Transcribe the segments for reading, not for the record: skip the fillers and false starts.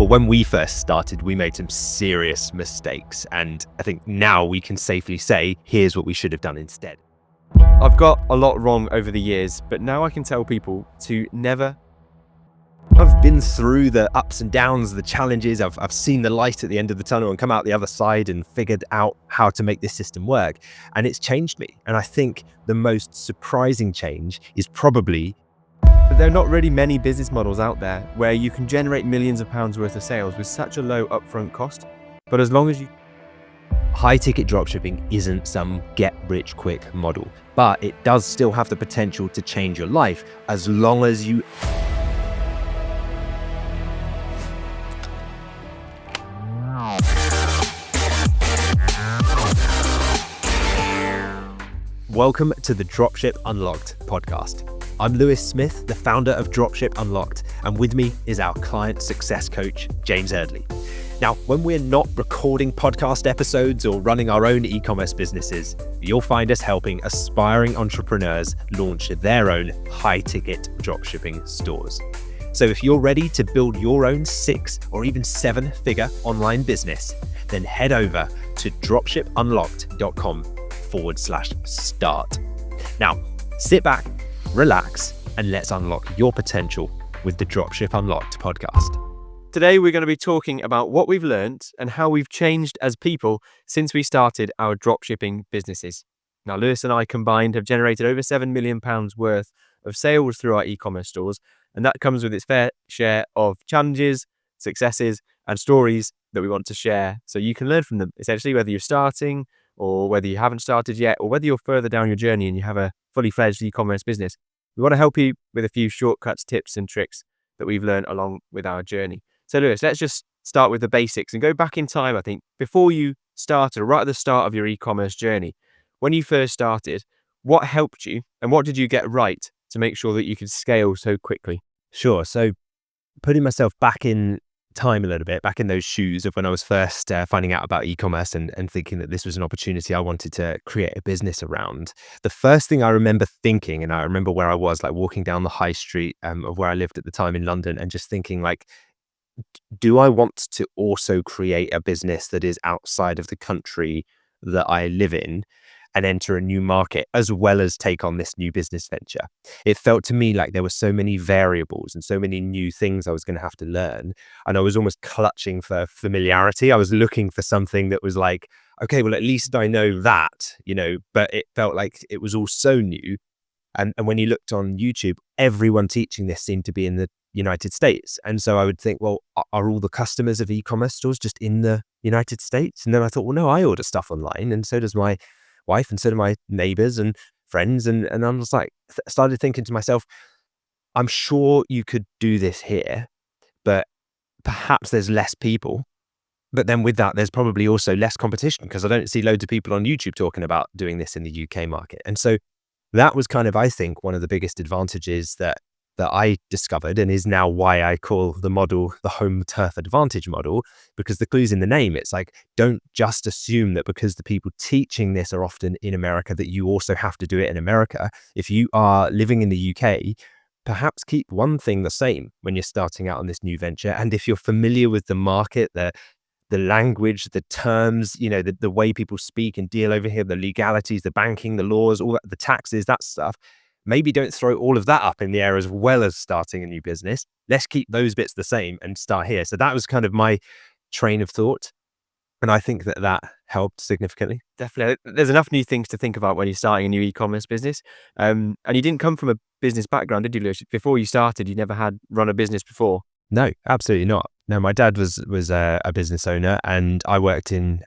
But when we first started, we made some serious mistakes. And I think now we can safely say, here's what we should have done instead. I've got a lot wrong over the years, but now I can tell people to never. I've been through the ups and downs, the challenges. I've seen the light at the end of the tunnel and come out the other side and figured out how to make this system work. And it's changed me. And I think the most surprising change is probably There are not really many business models out there where you can generate millions of pounds worth of sales with such a low upfront cost. But as long as you high-ticket dropshipping isn't some get-rich-quick model, but it does still have the potential to change your life as long as you Welcome to the Dropship Unlocked podcast. I'm Lewis Smith, the founder of Dropship Unlocked, and with me is our client success coach, James Eardley. Now, when we're not recording podcast episodes or running our own e-commerce businesses, you'll find us helping aspiring entrepreneurs launch their own high-ticket dropshipping stores. So if you're ready to build your own 6 or even 7-figure online business, then head over to dropshipunlocked.com/start. Now, sit back, relax, and let's unlock your potential with the Dropship Unlocked podcast. Today, we're going to be talking about what we've learned and how we've changed as people since we started our dropshipping businesses. Now, Lewis and I combined have generated over £7 million worth of sales through our e-commerce stores, and that comes with its fair share of challenges, successes, and stories that we want to share so you can learn from them, essentially, whether you're starting or whether you haven't started yet, or whether you're further down your journey and you have a fully fledged e-commerce business. We want to help you with a few shortcuts, tips, and tricks that we've learned along with our journey. So Lewis, let's just start with the basics and go back in time, I think, before you started, right at the start of your e-commerce journey. When you first started, what helped you and what did you get right to make sure that you could scale so quickly? Sure. So putting myself back in time a little bit, back in those shoes of when I was first finding out about e-commerce and thinking that this was an opportunity I wanted to create a business around. The first thing I remember thinking, and I remember where I was, like walking down the high street of where I lived at the time in London, and just thinking like, do I want to also create a business that is outside of the country that I live in and enter a new market, as well as take on this new business venture? It felt to me like there were so many variables and so many new things I was going to have to learn. And I was almost clutching for familiarity. I was looking for something that was like, okay, well, at least I know that, but it felt like it was all so new. And when you looked on YouTube, everyone teaching this seemed to be in the United States. And so I would think, well, are all the customers of e-commerce stores just in the United States? And then I thought, well, no, I order stuff online, and so does my wife, and so do my neighbors and friends. And I was like, started thinking to myself, I'm sure you could do this here, but perhaps there's less people. But then with that, there's probably also less competition, because I don't see loads of people on YouTube talking about doing this in the UK market. And so that was kind of, I think, one of the biggest advantages that I discovered, and is now why I call the model the home turf advantage model, because the clue's in the name. It's like, don't just assume that because the people teaching this are often in America, that you also have to do it in America. If you are living in the UK, perhaps keep one thing the same when you're starting out on this new venture. And if you're familiar with the market, the language, the terms, the way people speak and deal over here, the legalities, the banking, the laws, all that, the taxes, that stuff, maybe don't throw all of that up in the air as well as starting a new business. Let's keep those bits the same and start here. So that was kind of my train of thought. And I think that helped significantly. Definitely. There's enough new things to think about when you're starting a new e-commerce business. And you didn't come from a business background, did you, Lewis? Before you started, you never had run a business before? No, absolutely not. No, my dad was a business owner, and I worked in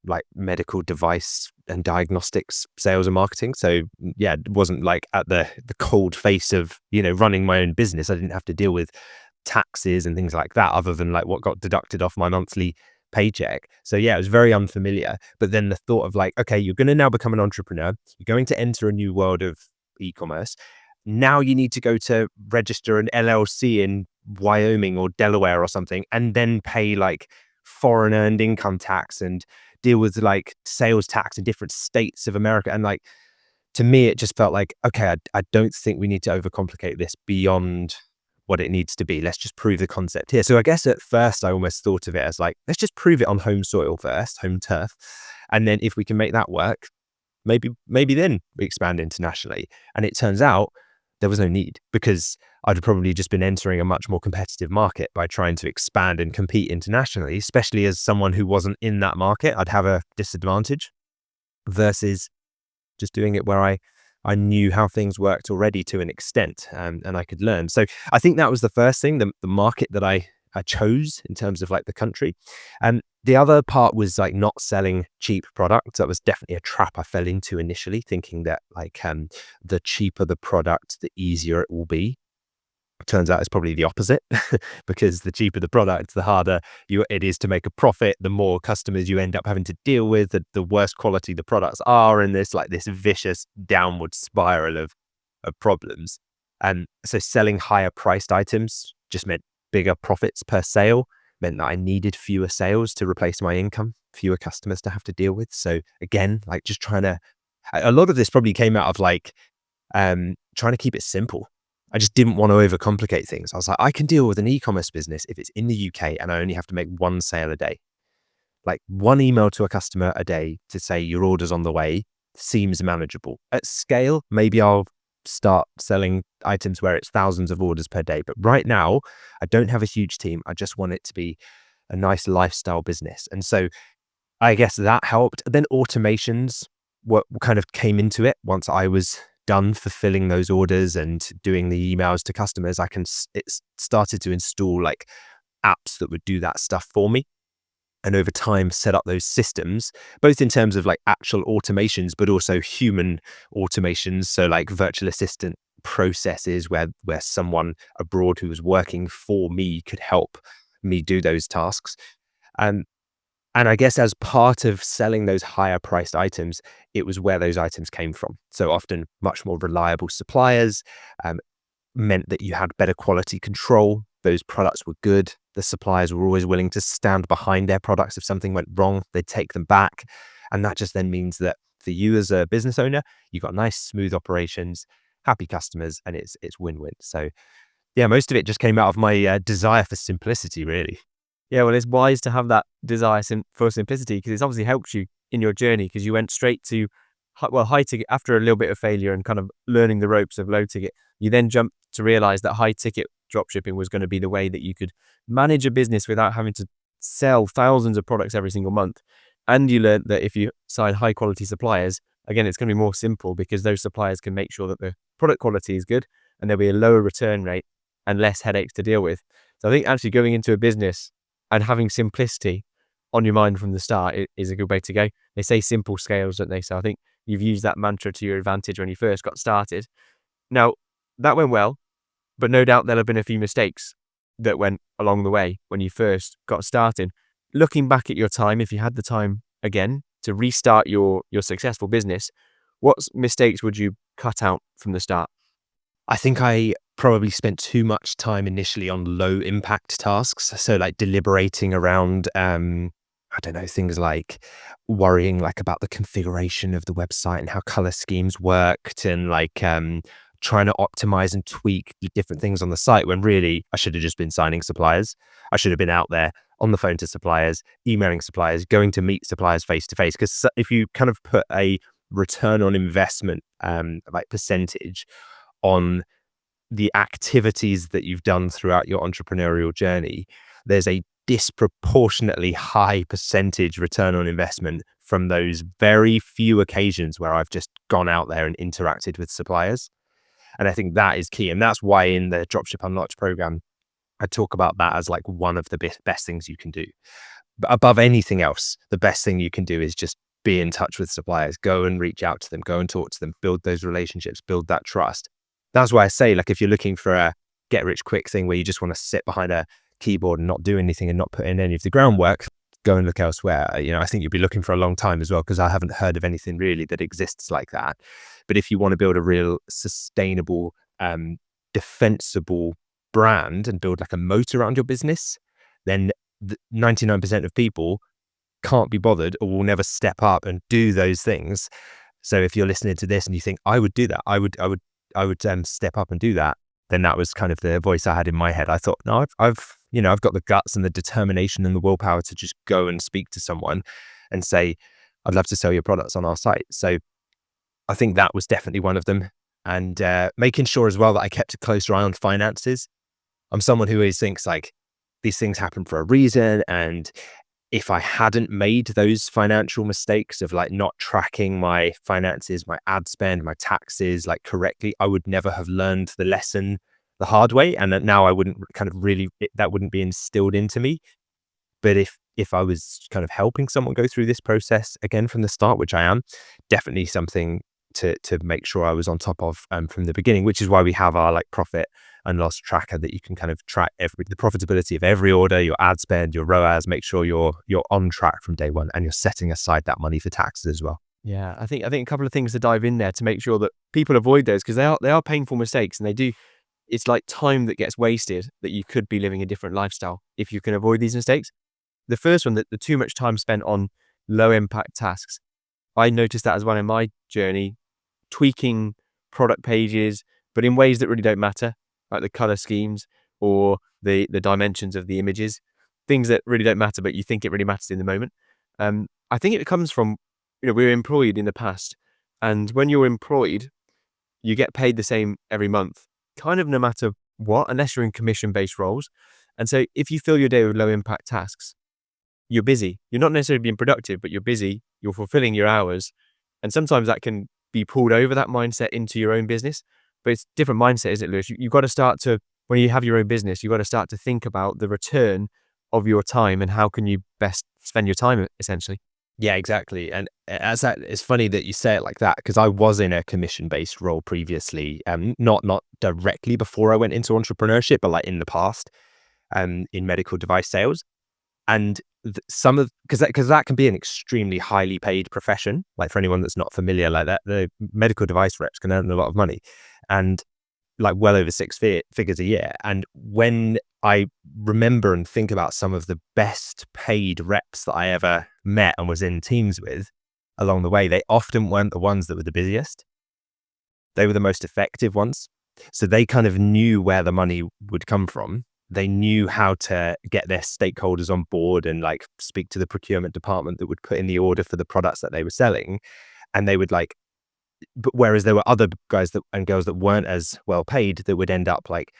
like medical device and diagnostics sales and marketing. So yeah, it wasn't like at the cold face of, running my own business. I didn't have to deal with taxes and things like that, other than like what got deducted off my monthly paycheck. So yeah, it was very unfamiliar. But then the thought of like, okay, you're going to now become an entrepreneur. You're going to enter a new world of e-commerce. Now you need to go to register an LLC in Wyoming or Delaware or something, and then pay like foreign earned income tax and deal with like sales tax in different states of America. And like, to me, it just felt like, okay, I don't think we need to overcomplicate this beyond what it needs to be. Let's just prove the concept here. So I guess at first I almost thought of it as like, let's just prove it on home soil first, home turf. And then if we can make that work, maybe then we expand internationally. And it turns out there was no need, because I'd probably just been entering a much more competitive market by trying to expand and compete internationally, especially as someone who wasn't in that market. I'd have a disadvantage versus just doing it where I knew how things worked already to an extent, and I could learn. So I think that was the first thing, the market that I chose in terms of like the country. And the other part was like not selling cheap products. That was definitely a trap I fell into initially, thinking that like the cheaper the product, the easier it will be. Turns out it's probably the opposite, because the cheaper the product, the harder it is to make a profit. The more customers you end up having to deal with, the worse quality the products are, and there's like this vicious downward spiral of problems. And so selling higher priced items just meant bigger profits per sale, meant that I needed fewer sales to replace my income, fewer customers to have to deal with. So again, like just trying to, a lot of this probably came out of like trying to keep it simple. I just didn't want to overcomplicate things. I was like, I can deal with an e-commerce business if it's in the UK and I only have to make one sale a day. Like one email to a customer a day to say your order's on the way seems manageable. At scale, maybe I'll start selling items where it's thousands of orders per day. But right now, I don't have a huge team. I just want it to be a nice lifestyle business. And so I guess that helped. Then automations what kind of came into it once I was done fulfilling those orders and doing the emails to customers. It started to install like apps that would do that stuff for me. And over time, set up those systems, both in terms of like actual automations, but also human automations. So like virtual assistant processes where someone abroad who was working for me could help me do those tasks. And I guess as part of selling those higher priced items, it was where those items came from. So often much more reliable suppliers, meant that you had better quality control. Those products were good. The suppliers were always willing to stand behind their products. If something went wrong, they'd take them back. And that just then means that for you as a business owner, you've got nice, smooth operations, happy customers, and it's win-win. So yeah, most of it just came out of my desire for simplicity, really. Yeah, well, it's wise to have that desire for simplicity, because it's obviously helped you in your journey, because you went straight to, high ticket after a little bit of failure and kind of learning the ropes of low ticket. You then jumped to realize that high ticket dropshipping was going to be the way that you could manage a business without having to sell thousands of products every single month. And you learned that if you sign high quality suppliers, again, it's going to be more simple, because those suppliers can make sure that the product quality is good and there'll be a lower return rate and less headaches to deal with. So I think actually going into a business and having simplicity on your mind from the start is a good way to go. They say simple scales, don't they? So I think you've used that mantra to your advantage when you first got started. Now, that went well, but no doubt there'll have been a few mistakes that went along the way when you first got started. Looking back at your time, if you had the time again to restart your successful business, what mistakes would you cut out from the start? I think I probably spent too much time initially on low impact tasks. So like deliberating around, I don't know, things like worrying like about the configuration of the website and how color schemes worked, and like trying to optimize and tweak different things on the site, when really I should have just been signing suppliers. I should have been out there on the phone to suppliers, emailing suppliers, going to meet suppliers face to face. Because if you kind of put a return on investment like percentage on the activities that you've done throughout your entrepreneurial journey, there's a disproportionately high percentage return on investment from those very few occasions where I've just gone out there and interacted with suppliers. And I think that is key. And that's why in the Dropship Unlocked program, I talk about that as like one of the best things you can do. But above anything else, the best thing you can do is just be in touch with suppliers, go and reach out to them, go and talk to them, build those relationships, build that trust. That's why I say, like, if you're looking for a get rich quick thing where you just want to sit behind a keyboard and not do anything and not put in any of the groundwork, go and look elsewhere. I think you'll be looking for a long time as well, because I haven't heard of anything really that exists like that. But if you want to build a real sustainable, defensible brand and build like a moat around your business, then 99% of people can't be bothered or will never step up and do those things. So if you're listening to this and you think I would do that, I would step up and do that, then that was kind of the voice I had in my head. I thought, no, I've got the guts and the determination and the willpower to just go and speak to someone and say, I'd love to sell your products on our site. So I think that was definitely one of them. And making sure as well that I kept a closer eye on finances. I'm someone who always thinks like these things happen for a reason. And if I hadn't made those financial mistakes of like not tracking my finances, my ad spend, my taxes like correctly, I would never have learned the lesson the hard way. And that now I wouldn't kind of really, that wouldn't be instilled into me. But if I was kind of helping someone go through this process again from the start, which I am, definitely something to make sure I was on top of from the beginning, which is why we have our like profit and loss tracker that you can kind of track the profitability of every order, your ad spend, your ROAS, make sure you're on track from day one and you're setting aside that money for taxes as well. Yeah, I think a couple of things to dive in there to make sure that people avoid those, because they are painful mistakes, and they do. It's like time that gets wasted that you could be living a different lifestyle if you can avoid these mistakes. The first one, that the too much time spent on low impact tasks. I noticed that as well in my journey, tweaking product pages, but in ways that really don't matter, like the color schemes or the dimensions of the images, things that really don't matter, but you think it really matters in the moment. I think it comes from, we were employed in the past, and when you're employed, you get paid the same every month, kind of no matter what, unless you're in commission-based roles. And so if you fill your day with low impact tasks, you're busy. You're not necessarily being productive, but you're busy. You're fulfilling your hours. And sometimes that can be pulled over, that mindset, into your own business. But it's a different mindset, isn't it, Lewis? You've got to start to, when you have your own business, you've got to start to think about the return of your time and how can you best spend your time, essentially. Yeah, exactly. And as that, it's funny that you say it like that, because I was in a commission-based role previously, not directly before I went into entrepreneurship, but like in the past, in medical device sales. And some of, because that can be an extremely highly paid profession. Like for anyone that's not familiar, like that, the medical device reps can earn a lot of money, and like well over figures a year. And when I remember and think about some of the best paid reps that I ever met and was in teams with along the way, they often weren't the ones that were the busiest. They were the most effective ones. So they kind of knew where the money would come from. They knew how to get their stakeholders on board and like speak to the procurement department that would put in the order for the products that they were selling. And they would like, but whereas there were other guys and girls that weren't as well paid that would end up like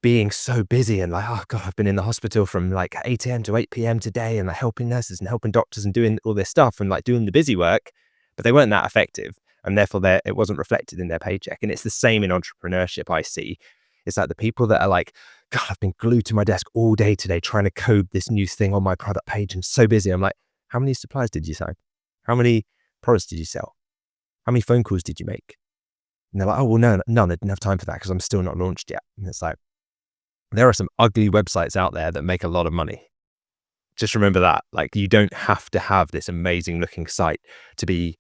being so busy and like, oh God, I've been in the hospital from like 8 a.m. to 8 p.m. today and like helping nurses and helping doctors and doing all this stuff and like doing the busy work, but they weren't that effective. And therefore it wasn't reflected in their paycheck. And it's the same in entrepreneurship. I see it's like the people that are like, God, I've been glued to my desk all day today trying to code this new thing on my product page and so busy. I'm like, how many suppliers did you sign? How many products did you sell? How many phone calls did you make? And they're like, oh, well, no, none. I didn't have time for that because I'm still not launched yet. And it's like, there are some ugly websites out there that make a lot of money. Just remember that. Like, you don't have to have this amazing looking site to be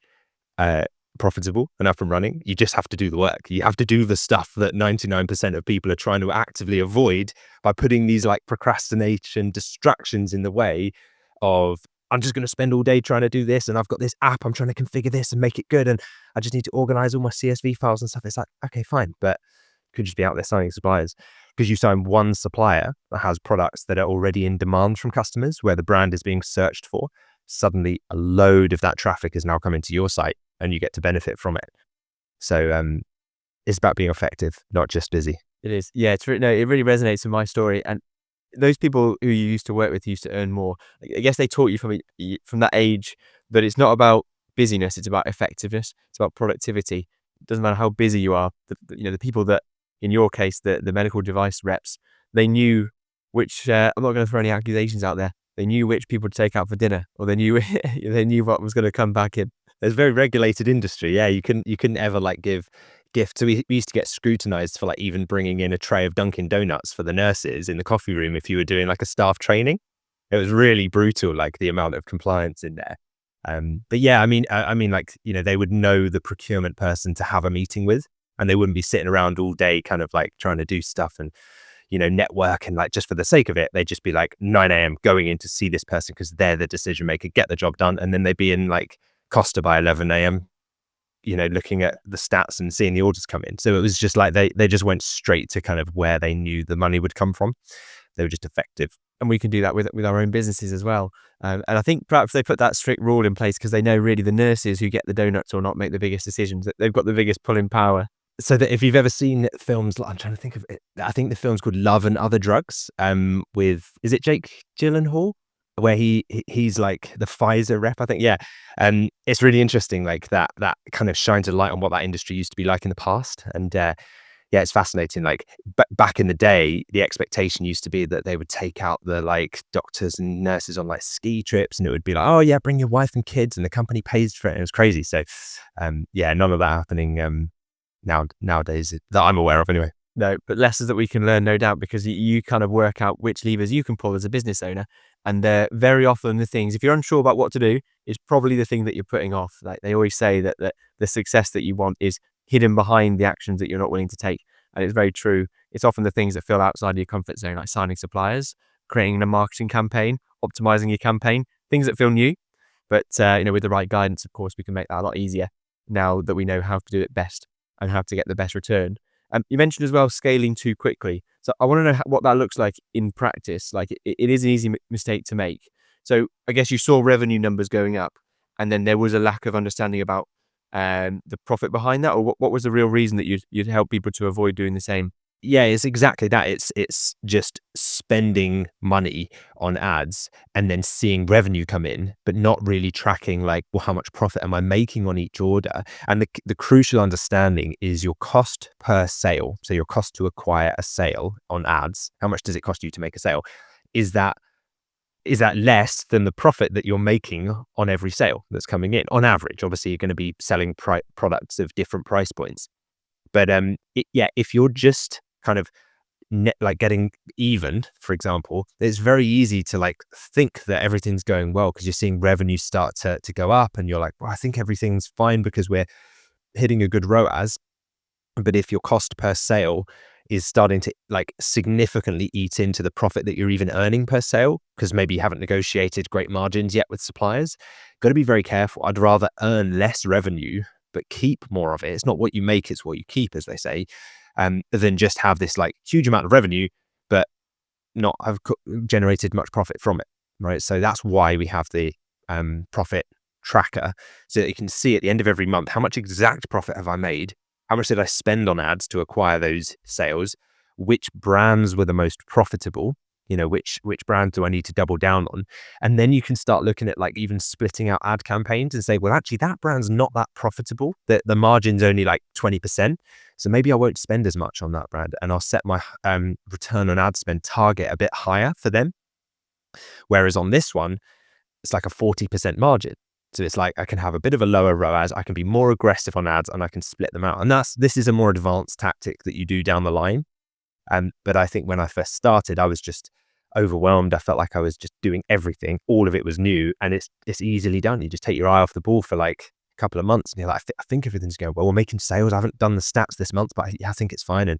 profitable and up and running. You just have to do the work. You have to do the stuff that 99% of people are trying to actively avoid by putting these like procrastination distractions in the way of, I'm just going to spend all day trying to do this. And I've got this app, I'm trying to configure this and make it good. And I just need to organize all my CSV files and stuff. It's like, okay, fine. But you could just be out there signing suppliers, because you sign one supplier that has products that are already in demand from customers where the brand is being searched for. Suddenly a load of that traffic is now coming to your site and you get to benefit from it. So it's about being effective, not just busy. It is. Yeah, it really resonates with my story. And those people who you used to work with used to earn more. I guess they taught you from that age that it's not about busyness, it's about effectiveness, it's about productivity. It doesn't matter how busy you are. The people that, in your case, the medical device reps, they knew which, I'm not going to throw any accusations out there, they knew which people to take out for dinner, or they knew what was going to come back in. It's a very regulated industry. Yeah, you couldn't ever like give gifts. So we used to get scrutinized for like even bringing in a tray of Dunkin' Donuts for the nurses in the coffee room if you were doing like a staff training. It was really brutal, like the amount of compliance in there. But yeah, I mean, like, they would know the procurement person to have a meeting with, and they wouldn't be sitting around all day kind of like trying to do stuff and, network and like just for the sake of it. They'd just be like 9 a.m. going in to see this person because they're the decision maker, get the job done. And then they'd be in like Costa by 11 a.m. looking at the stats and seeing the orders come in. So it was just like they just went straight to kind of where they knew the money would come from. They were just effective. And we can do that with our own businesses as well. And I think perhaps they put that strict rule in place because they know really the nurses who get the donuts or not make the biggest decisions. That they've got the biggest pulling power. So that if you've ever seen films, I'm trying to think of it. I think the film's called Love and Other Drugs. With, is it Jake Gyllenhaal, where he's like the Pfizer rep, I think. Yeah. It's really interesting, like that kind of shines a light on what that industry used to be like in the past. And yeah, it's fascinating. Like back in the day, the expectation used to be that they would take out the like doctors and nurses on like ski trips, and it would be like, oh yeah, bring your wife and kids, and the company pays for it. And it was crazy. So, yeah, none of that happening nowadays that I'm aware of, anyway. No, but lessons that we can learn, no doubt, because you kind of work out which levers you can pull as a business owner. And they're very often the things, if you're unsure about what to do, it's probably the thing that you're putting off. Like they always say that the success that you want is hidden behind the actions that you're not willing to take. And it's very true. It's often the things that feel outside of your comfort zone, like signing suppliers, creating a marketing campaign, optimizing your campaign, things that feel new. But with the right guidance, of course, we can make that a lot easier now that we know how to do it best and how to get the best return. You mentioned as well scaling too quickly. So I want to know what that looks like in practice. Like it is an easy mistake to make. So I guess you saw revenue numbers going up, and then there was a lack of understanding about the profit behind that, or what was the real reason that you'd help people to avoid doing the same? Yeah, it's exactly that. It's just spending money on ads and then seeing revenue come in, but not really tracking like, well, how much profit am I making on each order? And the crucial understanding is your cost per sale. So your cost to acquire a sale on ads. How much does it cost you to make a sale? Is that less than the profit that you're making on every sale that's coming in? On average, obviously, you're going to be selling products of different price points. But if you're just kind of like getting even, for example, it's very easy to like think that everything's going well because you're seeing revenue start to go up, and you're like, well, I think everything's fine because we're hitting a good ROAS. But if your cost per sale is starting to like significantly eat into the profit that you're even earning per sale, because maybe you haven't negotiated great margins yet with suppliers, got to be very careful. I'd rather earn less revenue but keep more of it. It's not what you make, it's what you keep, as they say, than just have this like huge amount of revenue but not have generated much profit from it, right? So that's why we have the profit tracker, so that you can see at the end of every month, how much exact profit have I made? How much did I spend on ads to acquire those sales? Which brands were the most profitable? Which brands do I need to double down on? And then you can start looking at like even splitting out ad campaigns and say, well, actually that brand's not that profitable. The margin's only like 20%. So maybe I won't spend as much on that brand, and I'll set my return on ad spend target a bit higher for them. Whereas on this one, it's like a 40% margin. So it's like I can have a bit of a lower ROAS, I can be more aggressive on ads, and I can split them out. And this is a more advanced tactic that you do down the line. But I think when I first started, I was just overwhelmed. I felt like I was just doing everything. All of it was new, and it's easily done. You just take your eye off the ball for like a couple of months, and you're like, I think everything's going well. We're making sales. I haven't done the stats this month, but I think it's fine. And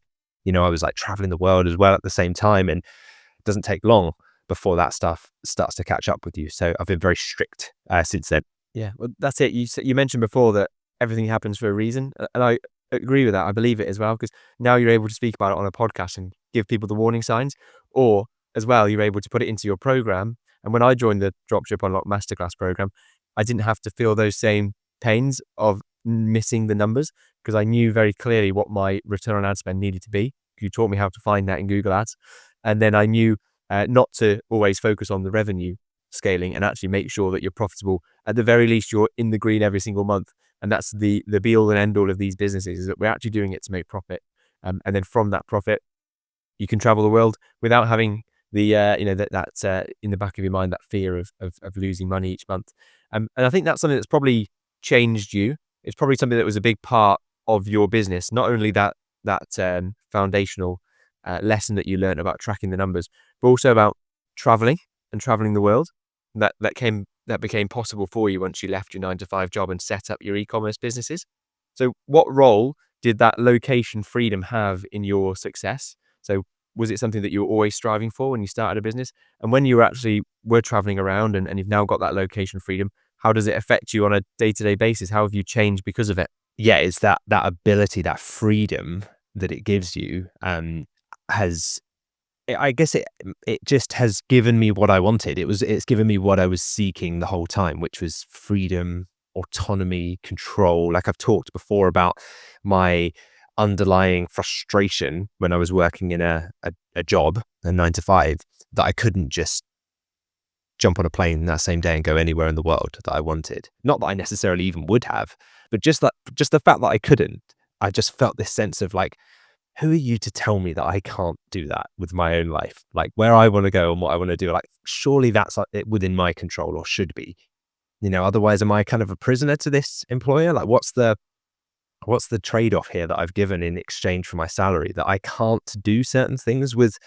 I was like traveling the world as well at the same time, and it doesn't take long before that stuff starts to catch up with you. So I've been very strict since then. Yeah, well, that's it. You mentioned before that everything happens for a reason, and I agree with that. I believe it as well, because now you're able to speak about it on a podcast and give people the warning signs, or as well, you're able to put it into your program. And when I joined the Dropship Unlock Masterclass program, I didn't have to feel those same pains of missing the numbers, because I knew very clearly what my return on ad spend needed to be. You taught me how to find that in Google Ads, and then I knew not to always focus on the revenue scaling and actually make sure that you're profitable. At the very least, you're in the green every single month. And that's the be all and end all of these businesses, is that we're actually doing it to make profit. And then from that profit, you can travel the world without having the, that in the back of your mind, that fear of losing money each month. And I think that's something that's probably changed you. It's probably something that was a big part of your business. Not only that foundational lesson that you learned about tracking the numbers, but also about traveling the world. That became possible for you once you left your 9-to-5 job and set up your e-commerce businesses. So what role did that location freedom have in your success? So was it something that you were always striving for when you started a business? And when you were traveling around and you've now got that location freedom, how does it affect you on a day-to-day basis? How have you changed because of it? yeah, it's that ability, that freedom that it gives you, has I guess it just has given me what I wanted. It's given me what I was seeking the whole time, which was freedom, autonomy, control. Like I've talked before about my underlying frustration when I was working in a job, a 9 to 5, that I couldn't just jump on a plane that same day and go anywhere in the world that I wanted. Not that I necessarily even would have, but just the fact that I couldn't, I just felt this sense of like, who are you to tell me that I can't do that with my own life? Like where I want to go and what I want to do, like surely that's like within my control or should be, otherwise am I kind of a prisoner to this employer? Like what's the trade-off here that I've given in exchange for my salary, that I can't do certain things with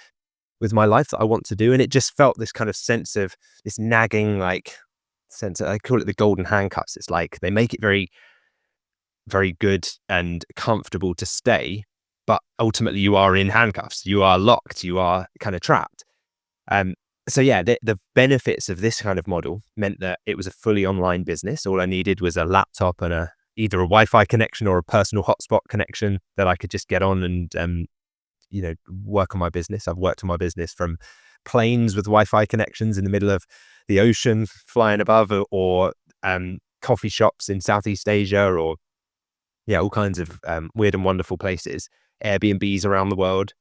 my life that I want to do? And it just felt this kind of sense of this nagging, like sense I call it the golden handcuffs. It's like they make it very, very good and comfortable to stay, but ultimately you are in handcuffs, you are locked, you are kind of trapped. Um, so yeah, the benefits of this kind of model meant that it was a fully online business. All I needed was a laptop and either a Wi-Fi connection or a personal hotspot connection that I could just get on and work on my business. I've worked on my business from planes with Wi-Fi connections in the middle of the ocean flying above, or coffee shops in Southeast Asia, or yeah, all kinds of weird and wonderful places, Airbnbs around the world.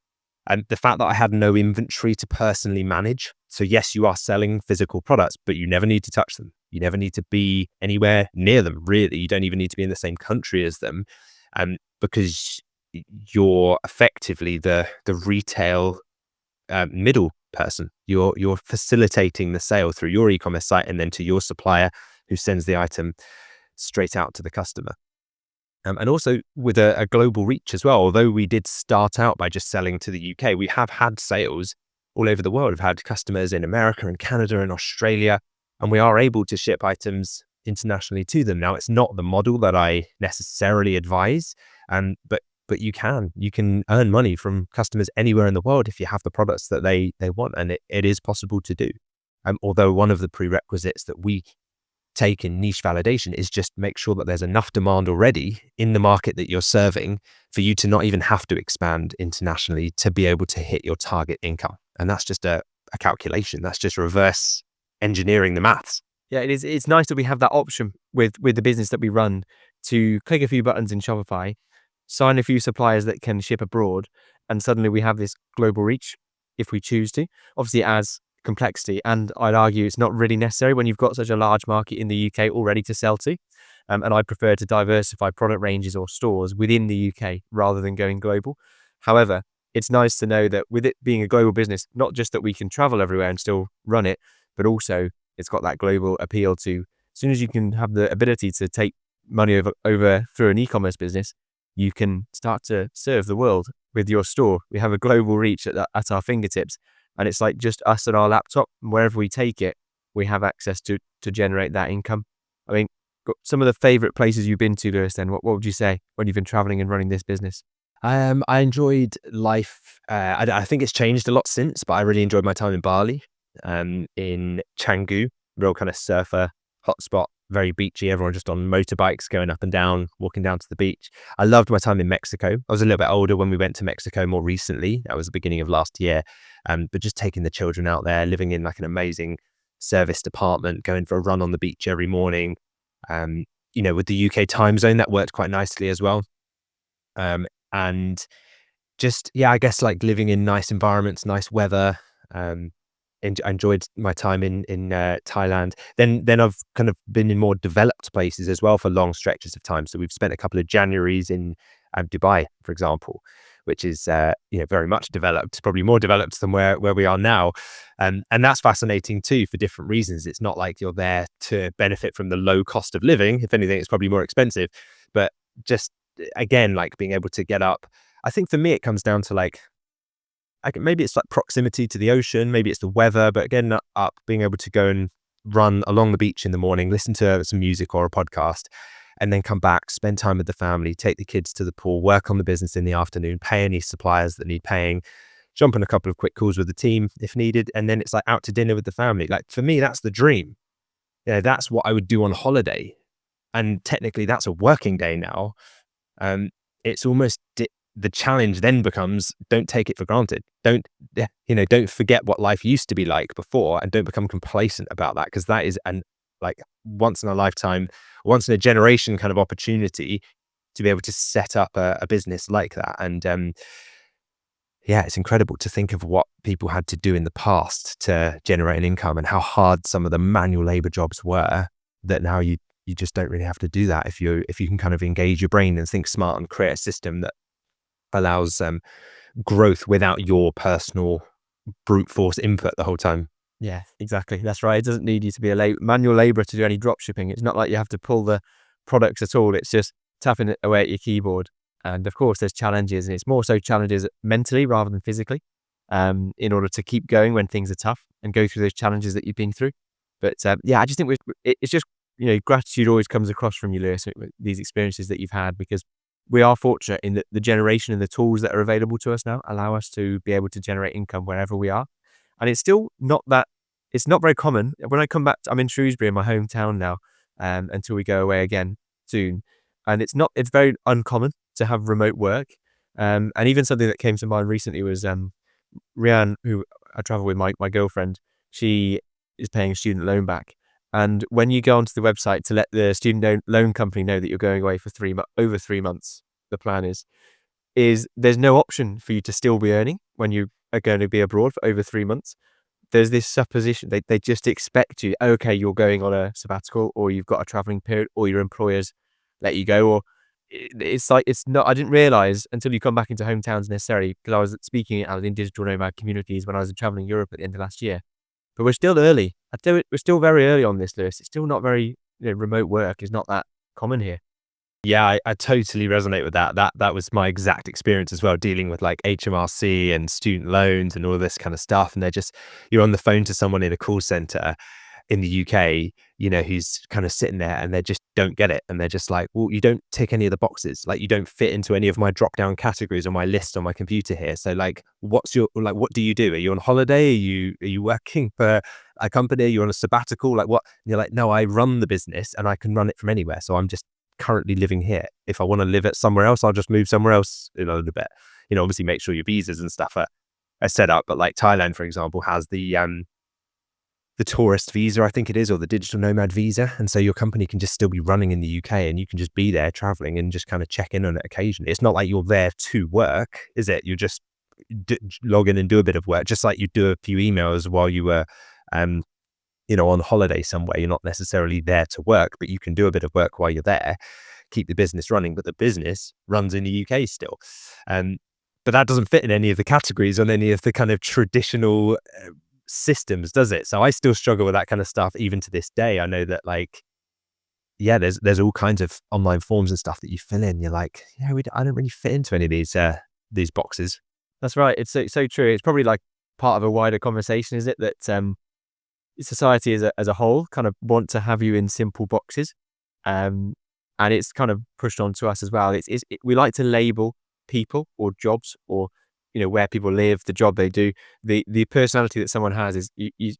And the fact that I had no inventory to personally manage. So yes, you are selling physical products, but you never need to touch them. You never need to be anywhere near them, really. You don't even need to be in the same country as them, because you're effectively the retail middle person. You're facilitating the sale through your e-commerce site and then to your supplier, who sends the item straight out to the customer. And also with a global reach as well. Although we did start out by just selling to the UK, we have had sales all over the world. We've had customers in America and Canada and Australia, and we are able to ship items internationally to them. Now, it's not the model that I necessarily advise, but you can earn money from customers anywhere in the world if you have the products that they want, and it is possible to do. Although one of the prerequisites that we take in niche validation is just make sure that there's enough demand already in the market that you're serving for you to not even have to expand internationally to be able to hit your target income. And that's just a calculation. That's just reverse engineering the maths. Yeah, it is. It's nice that we have that option with the business that we run to click a few buttons in Shopify, sign a few suppliers that can ship abroad, and suddenly we have this global reach if we choose to. Obviously, it adds complexity, and I'd argue it's not really necessary when you've got such a large market in the UK already to sell to. And I prefer to diversify product ranges or stores within the UK rather than going global. However, it's nice to know that with it being a global business, not just that we can travel everywhere and still run it, but also it's got that global appeal to, as soon as you can have the ability to take money over through an e-commerce business, you can start to serve the world with your store. We have a global reach at our fingertips, and it's like just us and our laptop. Wherever we take it, we have access to generate that income. I mean, some of the favorite places you've been to, Lewis, then what would you say when you've been traveling and running this business? I enjoyed life. I think it's changed a lot since, but I really enjoyed my time in Bali, in Canggu, real kind of surfer hotspot, very beachy. Everyone just on motorbikes going up and down, walking down to the beach. I loved my time in Mexico. I was a little bit older when we went to Mexico more recently. That was the beginning of last year. But just taking the children out there, living in like an amazing serviced apartment, going for a run on the beach every morning. With the UK time zone, that worked quite nicely as well. And just, yeah, I guess like living in nice environments, nice weather. I enjoyed my time in Thailand. Then I've kind of been in more developed places as well for long stretches of time. So we've spent a couple of Januaries in Dubai, for example, which is very much developed, probably more developed than where we are now. And that's fascinating too for different reasons. It's not like you're there to benefit from the low cost of living. If anything, it's probably more expensive. But just again, like being able to get up. I think for me, it comes down to like, maybe it's like proximity to the ocean, maybe it's the weather, but again, up, being able to go and run along the beach in the morning, listen to some music or a podcast, and then come back, spend time with the family, take the kids to the pool, work on the business in the afternoon, pay any suppliers that need paying, jump on a couple of quick calls with the team if needed, and then it's like out to dinner with the family. Like for me, that's the dream. That's what I would do on holiday. And technically that's a working day now, it's almost the challenge then becomes, don't take it for granted. Don't forget what life used to be like before, and don't become complacent about that, because that is an like once in a lifetime, once in a generation kind of opportunity to be able to set up a business like that. And yeah, it's incredible to think of what people had to do in the past to generate an income, and how hard some of the manual labor jobs were, that now you just don't really have to do that if you can kind of engage your brain and think smart and create a system that allows growth without your personal brute force input the whole time. Yeah, exactly. That's right. It doesn't need you to be a manual laborer to do any drop shipping. It's not like you have to pull the products at all. It's just tapping it away at your keyboard. And of course, there's challenges, and it's more so challenges mentally rather than physically, in order to keep going when things are tough and go through those challenges that you've been through. But yeah, I just think it's just, gratitude always comes across from you, Lewis, with these experiences that you've had, because we are fortunate in that the generation and the tools that are available to us now allow us to be able to generate income wherever we are. And it's still not that, it's not very common. When I come back, I'm in Shrewsbury, in my hometown now, until we go away again soon. And it's very uncommon to have remote work. And even something that came to mind recently was Rianne, who I travel with, my girlfriend. She is paying a student loan back. And when you go onto the website to let the student loan company know that you're going away for over 3 months, the plan is there's no option for you to still be earning when you are going to be abroad for over 3 months. There's this supposition, they just expect you, okay, you're going on a sabbatical, or you've got a traveling period, or your employers let you go, or it's like, it's not, I didn't realize until you come back into hometowns necessarily, because I was speaking out in digital nomad communities when I was traveling Europe at the end of last year. But we're still early. We're still very early on this list. It's still not very, remote work is not that common here. Yeah, I totally resonate with that. That was my exact experience as well, dealing with like HMRC and student loans and all this kind of stuff. And you're on the phone to someone in a call center in the UK, who's kind of sitting there, and they just don't get it. And they're just like, well, you don't tick any of the boxes. Like, you don't fit into any of my drop down categories on my list on my computer here. So like, what do you do? Are you on holiday? Are you working for a company? Are you on a sabbatical? Like, what? And you're like, no, I run the business and I can run it from anywhere. So I'm just currently living here. If I want to live at somewhere else, I'll just move somewhere else in a little bit. Obviously make sure your visas and stuff are set up. But like Thailand, for example, has the tourist visa, I think it is, or the digital nomad visa. And so your company can just still be running in the UK, and you can just be there traveling and just kind of check in on it occasionally. It's not like you're there to work, is it? You just log in and do a bit of work, just like you do a few emails while you were, on holiday somewhere. You're not necessarily there to work, but you can do a bit of work while you're there, keep the business running, but the business runs in the UK still. But that doesn't fit in any of the categories on any of the kind of traditional systems, does it? So I still struggle with that kind of stuff even to this day. I know that, like, yeah, there's all kinds of online forms and stuff that you fill in. You're like, yeah, I don't really fit into any of these boxes. That's right. It's so true. It's probably like part of a wider conversation, is it? That society as a whole kind of want to have you in simple boxes, and it's kind of pushed onto us as well. We like to label people or jobs, or where people live, the job they do, the personality that someone has is,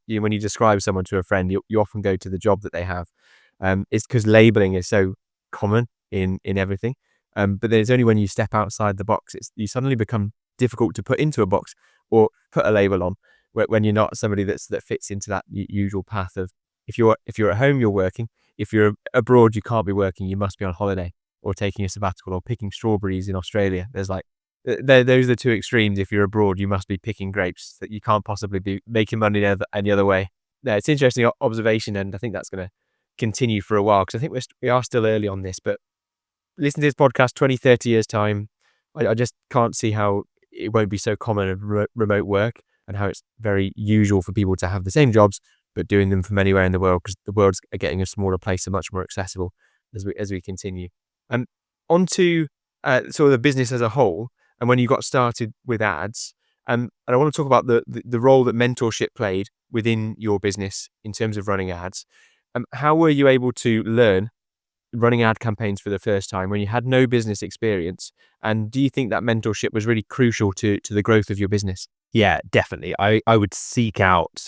when you describe someone to a friend, you often go to the job that they have. It's because labeling is so common in everything. But then it's only when you step outside the box, you suddenly become difficult to put into a box or put a label on, when you're not somebody that fits into that usual path of, if you're at home, you're working. If you're abroad, you can't be working. You must be on holiday, or taking a sabbatical, or picking strawberries in Australia. There's like, those are the two extremes. If you're abroad, you must be picking grapes. That you can't possibly be making money any other way. Yeah, it's an interesting observation, and I think that's going to continue for a while, because I think we are still early on this. But listen to this podcast 20, 30 years time, I just can't see how it won't be so common of remote work, and how it's very usual for people to have the same jobs but doing them from anywhere in the world, because the world's getting a smaller place and much more accessible as we continue. And onto sort of the business as a whole, and when you got started with ads, and I want to talk about the role that mentorship played within your business in terms of running ads. How were you able to learn running ad campaigns for the first time when you had no business experience? And do you think that mentorship was really crucial to the growth of your business? Yeah, definitely. I would seek out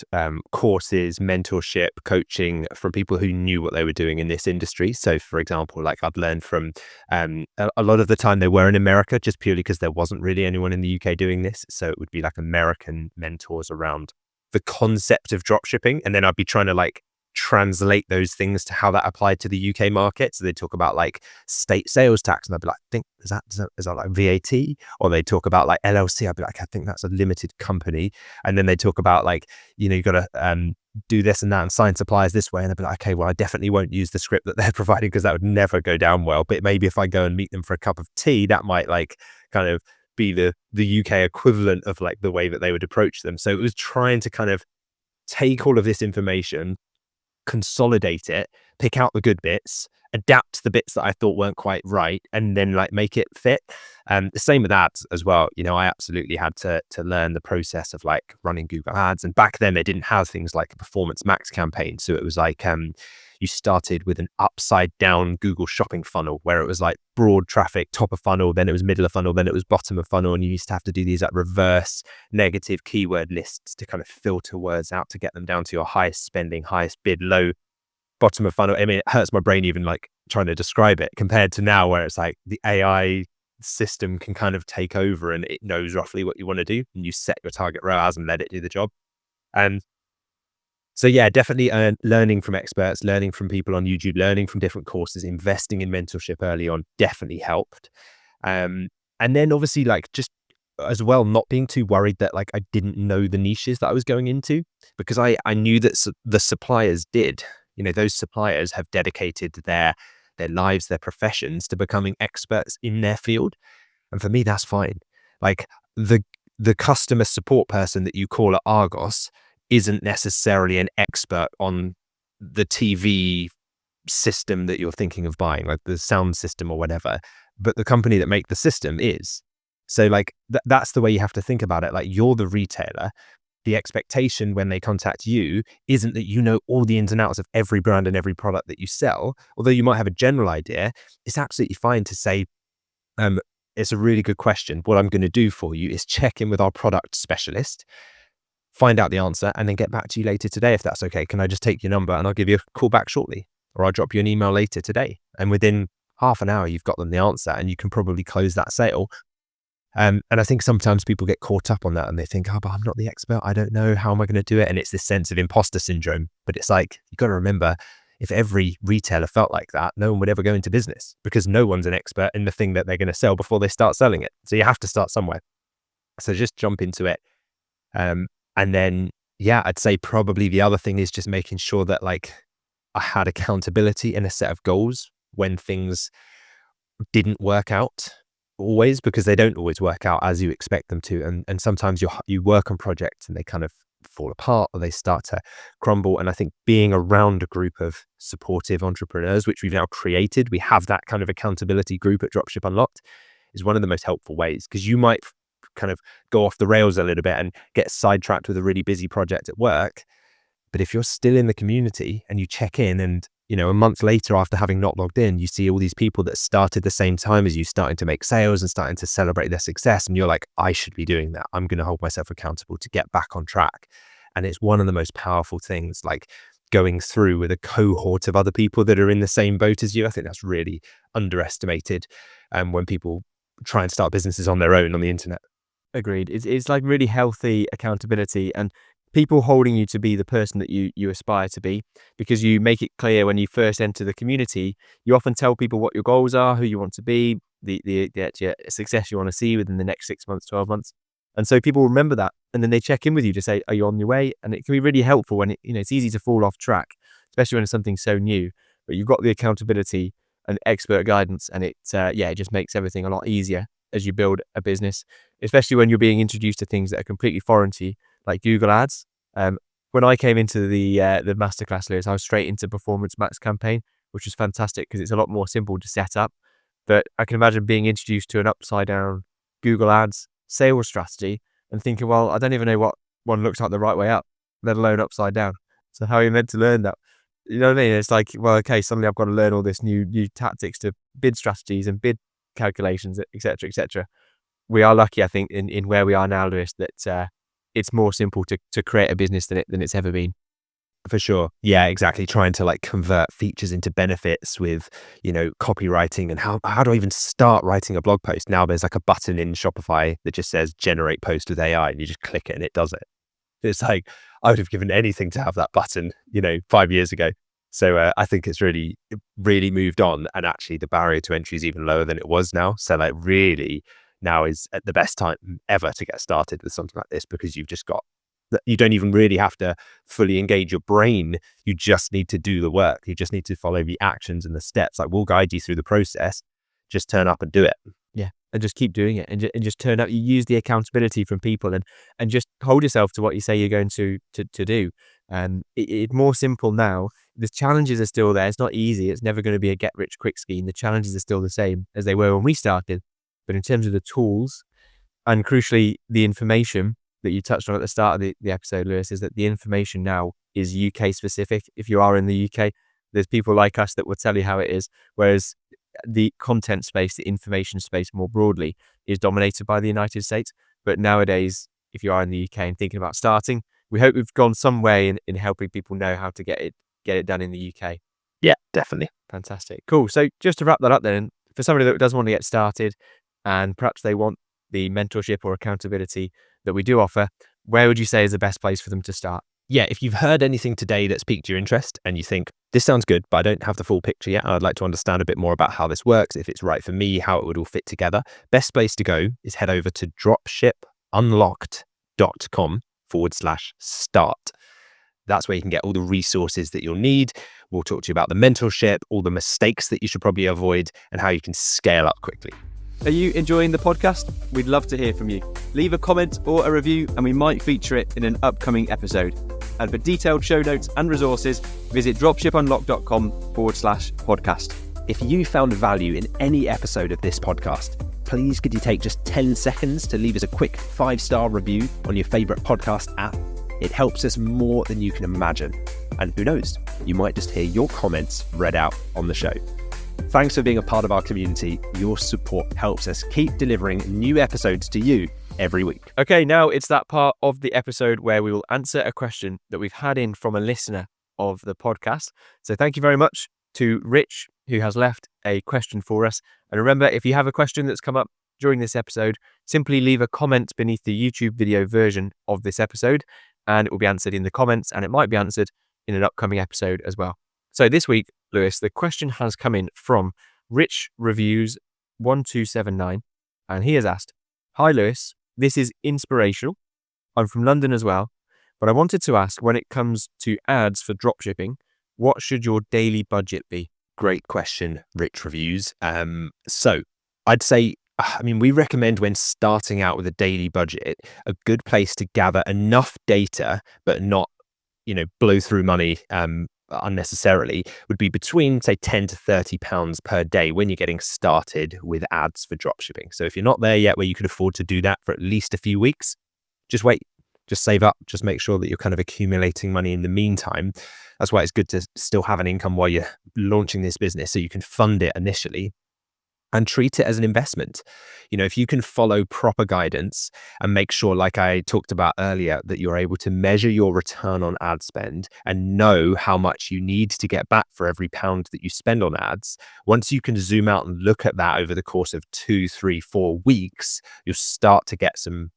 courses, mentorship, coaching from people who knew what they were doing in this industry. So, for example, like I'd learned from a lot of the time they were in America, just purely because there wasn't really anyone in the UK doing this. So it would be like American mentors around the concept of drop shipping, and then I'd be trying to like translate those things to how that applied to the UK market. So they talk about like state sales tax, and I'd be like, think is that like VAT? Or they talk about like LLC. I'd be like, I think that's a limited company. And then they talk about like, you got to do this and that and sign suppliers this way. And I'd be like, okay, well, I definitely won't use the script that they're providing because that would never go down well. But maybe if I go and meet them for a cup of tea, that might like kind of be the UK equivalent of like the way that they would approach them. So it was trying to kind of take all of this information, consolidate it, pick out the good bits, adapt the bits that I thought weren't quite right, and then like make it fit. The same with ads as well. I absolutely had to learn the process of like running Google ads. And back then they didn't have things like a performance max campaign. So it was like you started with an upside down Google shopping funnel where it was like broad traffic, top of funnel, then it was middle of funnel, then it was bottom of funnel. And you used to have to do these like reverse negative keyword lists to kind of filter words out to get them down to your highest spending, highest bid, low bottom of funnel. I mean, it hurts my brain even like trying to describe it compared to now where it's like the AI system can kind of take over and it knows roughly what you want to do and you set your target ROAS and let it do the job. And so yeah, definitely learning from experts, learning from people on YouTube, learning from different courses, investing in mentorship early on definitely helped. And then obviously like just as well, not being too worried that like I didn't know the niches that I was going into, because I knew that the suppliers did. Those suppliers have dedicated their lives, their professions to becoming experts in their field. And for me, that's fine. Like the customer support person that you call at Argos isn't necessarily an expert on the TV system that you're thinking of buying, like the sound system or whatever, but the company that make the system is. So like that's the way you have to think about it. Like you're the retailer. The expectation when they contact you isn't that you know all the ins and outs of every brand and every product that you sell, although you might have a general idea. It's absolutely fine to say, it's a really good question. What I'm going to do for you is check in with our product specialist, find out the answer, and then get back to you later today if that's okay. Can I just take your number and I'll give you a call back shortly? Or I'll drop you an email later today. And within half an hour, you've got them the answer and you can probably close that sale. And I think sometimes people get caught up on that and they think, oh, but I'm not the expert. I don't know. How am I going to do it? And it's this sense of imposter syndrome. But it's like, you've got to remember, if every retailer felt like that, no one would ever go into business because no one's an expert in the thing that they're going to sell before they start selling it. So you have to start somewhere. So just jump into it. And then, yeah, I'd say probably the other thing is just making sure that like I had accountability and a set of goals when things didn't work out always, because they don't always work out as you expect them to. And sometimes you work on projects and they kind of fall apart or they start to crumble. And I think being around a group of supportive entrepreneurs, which we've now created, we have that kind of accountability group at Dropship Unlocked, is one of the most helpful ways, because you might kind of go off the rails a little bit and get sidetracked with a really busy project at work. But if you're still in the community and you check in and, a month later after having not logged in, you see all these people that started the same time as you starting to make sales and starting to celebrate their success. And you're like, I should be doing that. I'm going to hold myself accountable to get back on track. And it's one of the most powerful things, like going through with a cohort of other people that are in the same boat as you. I think that's really underestimated when people try and start businesses on their own on the internet. Agreed. It's like really healthy accountability and people holding you to be the person that you aspire to be, because you make it clear when you first enter the community. You often tell people what your goals are, who you want to be, the actual success you want to see within the next 6 months, 12 months. And so people remember that, and then they check in with you to say, are you on your way? And it can be really helpful when it's easy to fall off track, especially when it's something so new, but you've got the accountability and expert guidance, and it just makes everything a lot easier as you build a business, especially when you're being introduced to things that are completely foreign to you, like Google Ads. When I came into the masterclass, Lewis, I was straight into Performance Max campaign, which was fantastic because it's a lot more simple to set up. But I can imagine being introduced to an upside down Google Ads sales strategy and thinking, well, I don't even know what one looks like the right way up, let alone upside down. So how are you meant to learn that? You know what I mean? It's like, well, okay, suddenly I've got to learn all this new tactics to bid strategies and bid calculations, et cetera, et cetera. We are lucky, I think, in where we are now, Lewis, that it's more simple to create a business than it's ever been. For sure. Yeah, exactly. Trying to like convert features into benefits with, copywriting and how do I even start writing a blog post? Now there's like a button in Shopify that just says generate post with AI and you just click it and it does it. It's like I would have given anything to have that button, 5 years ago. So I think it's really moved on, and actually the barrier to entry is even lower than it was now. So like really now is at the best time ever to get started with something like this, because you've just got that you don't even really have to fully engage your brain. You just need to do the work. You just need to follow the actions and the steps. Like we'll guide you through the process. Just turn up and do it. Yeah, and just keep doing it, and just turn up. You use the accountability from people, and just hold yourself to what you say you're going to do. It's more simple now. The challenges are still there. It's not easy. It's never going to be a get rich quick scheme. The challenges are still the same as they were when we started. But in terms of the tools and crucially the information that you touched on at the start of the episode, Lewis, is that the information now is UK specific. If you are in the UK, there's people like us that will tell you how it is. Whereas the content space, the information space more broadly, is dominated by the United States. But nowadays, if you are in the UK and thinking about starting, we hope we've gone some way in helping people know how to get it done in the UK. Yeah, definitely. Fantastic. Cool. So just to wrap that up then, for somebody that does want to get started and perhaps they want the mentorship or accountability that we do offer, where would you say is the best place for them to start? Yeah, if you've heard anything today that's piqued your interest and you think this sounds good, but I don't have the full picture yet, I'd like to understand a bit more about how this works, if it's right for me, how it would all fit together, best place to go is head over to dropshipunlocked.com/start. That's where you can get all the resources that you'll need. We'll talk to you about the mentorship, all the mistakes that you should probably avoid, and how you can scale up quickly. Are you enjoying the podcast? We'd love to hear from you. Leave a comment or a review and we might feature it in an upcoming episode. And for detailed show notes and resources, visit dropshipunlocked.com/podcast. If you found value in any episode of this podcast, please could you take just 10 seconds to leave us a quick 5-star review on your favorite podcast app? It helps us more than you can imagine. And who knows, you might just hear your comments read out on the show. Thanks for being a part of our community. Your support helps us keep delivering new episodes to you every week. Okay, now it's that part of the episode where we will answer a question that we've had in from a listener of the podcast. So thank you very much to Rich, who has left a question for us. And remember, if you have a question that's come up during this episode, simply leave a comment beneath the YouTube video version of this episode, and it will be answered in the comments, and it might be answered in an upcoming episode as well. So this week, Lewis, the question has come in from Rich Reviews 1279, and he has asked, "Hi Lewis, this is inspirational. I'm from London as well, but I wanted to ask, when it comes to ads for dropshipping, what should your daily budget be?" Great question, Rich Reviews. So I'd say, we recommend when starting out with a daily budget, a good place to gather enough data, but not, blow through money unnecessarily, would be between, say, £10 to £30 per day when you're getting started with ads for dropshipping. So if you're not there yet where you could afford to do that for at least a few weeks, just wait, just save up, just make sure that you're kind of accumulating money in the meantime. That's why it's good to still have an income while you're launching this business, so you can fund it initially and treat it as an investment. If you can follow proper guidance and make sure, like I talked about earlier, that you're able to measure your return on ad spend and know how much you need to get back for every pound that you spend on ads, once you can zoom out and look at that over the course of 2, 3, 4 weeks, you'll start to get some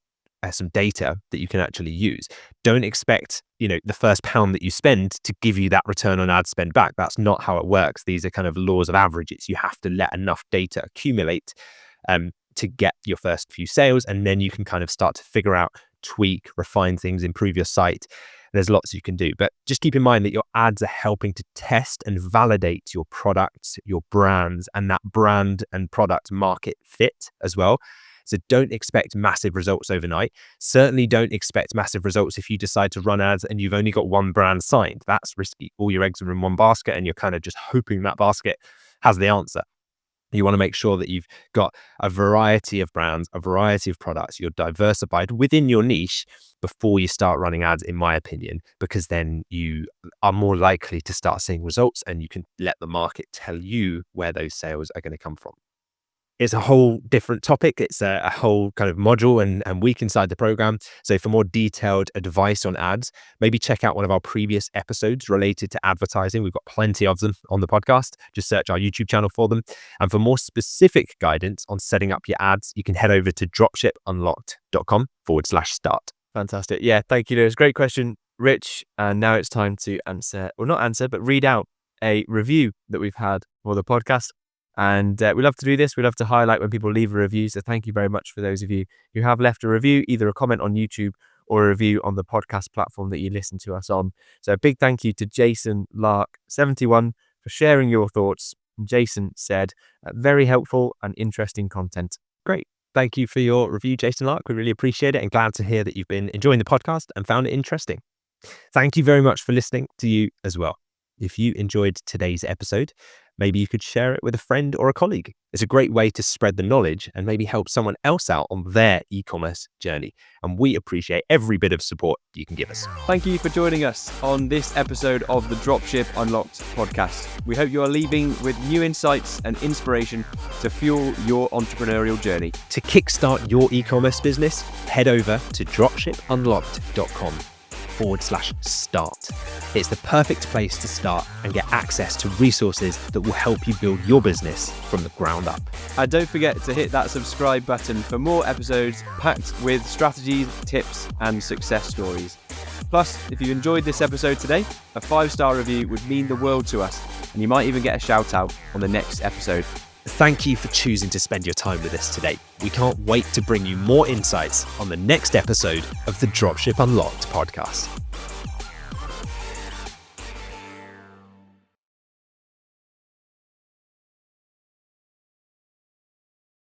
data that you can actually use. Don't expect, the first pound that you spend to give you that return on ad spend back. That's not how it works. These are kind of laws of averages. You have to let enough data accumulate to get your first few sales, and then you can kind of start to figure out, tweak, refine things, improve your site. There's lots you can do, but just keep in mind that your ads are helping to test and validate your products, your brands, and that brand and product market fit as well. So don't expect massive results overnight. Certainly don't expect massive results if you decide to run ads and you've only got one brand signed. That's risky. All your eggs are in one basket and you're kind of just hoping that basket has the answer. You want to make sure that you've got a variety of brands, a variety of products. You're diversified within your niche before you start running ads, in my opinion, because then you are more likely to start seeing results and you can let the market tell you where those sales are going to come from. It's a whole different topic. It's a whole kind of module and week inside the program. So for more detailed advice on ads, maybe check out one of our previous episodes related to advertising. We've got plenty of them on the podcast. Just search our YouTube channel for them. And for more specific guidance on setting up your ads, you can head over to dropshipunlocked.com/start. Fantastic. Yeah, thank you, Lewis. Great question, Rich. And now it's time to answer, or not answer, but read out a review that we've had for the podcast. And we love to do this. We love to highlight when people leave a review. So thank you very much for those of you who have left a review, either a comment on YouTube or a review on the podcast platform that you listen to us on. So a big thank you to Jason Lark 71 for sharing your thoughts. Jason said, very helpful and interesting content. Great. Thank you for your review, Jason Lark. We really appreciate it and glad to hear that you've been enjoying the podcast and found it interesting. Thank you very much for listening to you as well. If you enjoyed today's episode, maybe you could share it with a friend or a colleague. It's a great way to spread the knowledge and maybe help someone else out on their e-commerce journey. And we appreciate every bit of support you can give us. Thank you for joining us on this episode of the Dropship Unlocked podcast. We hope you are leaving with new insights and inspiration to fuel your entrepreneurial journey. To kickstart your e-commerce business, head over to dropshipunlocked.com/start. It's the perfect place to start and get access to resources that will help you build your business from the ground up. And don't forget to hit that subscribe button for more episodes packed with strategies, tips, and success stories. Plus, if you enjoyed this episode today, a 5-star review would mean the world to us, and you might even get a shout out on the next episode. Thank you for choosing to spend your time with us today. We can't wait to bring you more insights on the next episode of the Dropship Unlocked podcast.